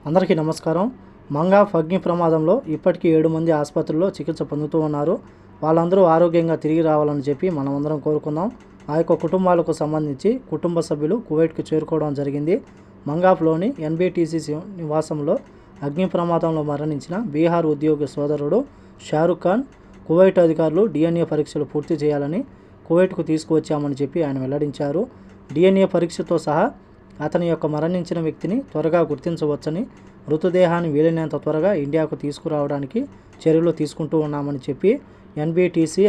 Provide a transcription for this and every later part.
అందరికీ నమస్కారం. మంగాఫ్ అగ్ని ప్రమాదంలో ఇప్పటికీ 7 మంది ఆసుపత్రుల్లో చికిత్స పొందుతూ ఉన్నారు. వాళ్ళందరూ ఆరోగ్యంగా తిరిగి రావాలని చెప్పి మనమందరం కోరుకుందాం. ఆ యొక్క కుటుంబాలకు సంబంధించి కుటుంబ సభ్యులు కువైట్కు చేరుకోవడం జరిగింది. మంగాఫ్లోని ఎన్బిటిసి నివాసంలో అగ్ని ప్రమాదంలో మరణించిన బీహార్ ఉద్యోగి సోదరుడు షారుఖ్ ఖాన్ కువైట్ అధికారులు డిఎన్ఏ పరీక్షలు పూర్తి చేయాలని కువైట్కు తీసుకువచ్చామని చెప్పి ఆయన వెల్లడించారు. డిఎన్ఏ పరీక్షతో సహా అతని యొక్క మరణించిన వ్యక్తిని త్వరగా గుర్తించవచ్చని, మృతదేహాన్ని వీలైనంత త్వరగా ఇండియాకు తీసుకురావడానికి చర్యలు తీసుకుంటూ ఉన్నామని చెప్పి ఎన్బిటిసి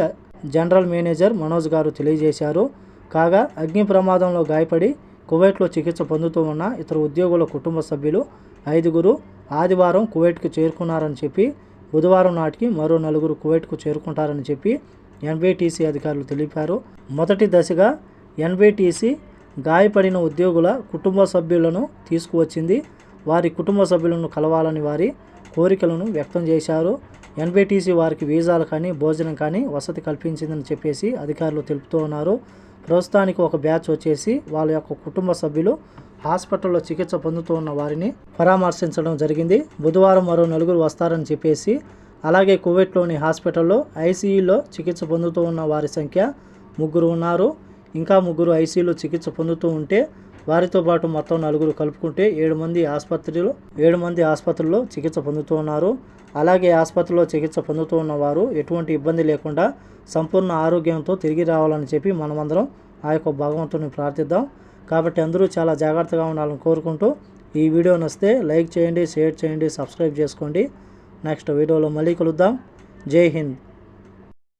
జనరల్ మేనేజర్ మనోజ్ గారు తెలియజేశారు. కాగా అగ్ని ప్రమాదంలో గాయపడి కువైట్లో చికిత్స పొందుతూ ఉన్న ఇతర ఉద్యోగుల కుటుంబ సభ్యులు 5 ఆదివారం కువైట్కు చేరుకున్నారని చెప్పి, బుధవారం నాటికి మరో 4 కువైట్కు చేరుకుంటారని చెప్పి ఎన్బిటిసి అధికారులు తెలిపారు. మొదటి దశగా ఎన్బిటిసి గాయపడిన ఉద్యోగుల కుటుంబ సభ్యులను తీసుకువచ్చింది. వారి కుటుంబ సభ్యులను కలవాలని వారి కోరికలను వ్యక్తం చేశారు. ఎన్బిటిసి వారికి వీసాలు కానీ భోజనం కానీ వసతి కల్పించిందని చెప్పేసి అధికారులు తెలుపుతూ ఉన్నారు. ప్రస్తుతానికి ఒక బ్యాచ్ వచ్చేసి వాళ్ళ యొక్క కుటుంబ సభ్యులు హాస్పిటల్లో చికిత్స పొందుతూ ఉన్న వారిని పరామర్శించడం జరిగింది. బుధవారం మరో 4 వస్తారని చెప్పేసి, అలాగే కువైట్లోని హాస్పిటల్లో ఐసీయూలో చికిత్స పొందుతూ ఉన్న వారి సంఖ్య 3 ఉన్నారు. ఇంకా 3 ఐసీయూలో చికిత్స పొందుతూ ఉంటే వారితో పాటు మొత్తం 4 కలుపుకుంటే 7 మంది ఆసుపత్రుల్లో చికిత్స పొందుతూ ఉన్నారు. అలాగే ఆసుపత్రిలో చికిత్స పొందుతూ ఉన్నవారు ఎటువంటి ఇబ్బంది లేకుండా సంపూర్ణ ఆరోగ్యంతో తిరిగి రావాలని చెప్పి మనమందరం ఆ యొక్క భగవంతుని ప్రార్థిద్దాం. కాబట్టి అందరూ చాలా జాగ్రత్తగా ఉండాలని కోరుకుంటూ ఈ వీడియో నచ్చితే లైక్ చేయండి, షేర్ చేయండి, సబ్స్క్రైబ్ చేసుకోండి. నెక్స్ట్ వీడియోలో మళ్ళీ కలుద్దాం. జై హింద్.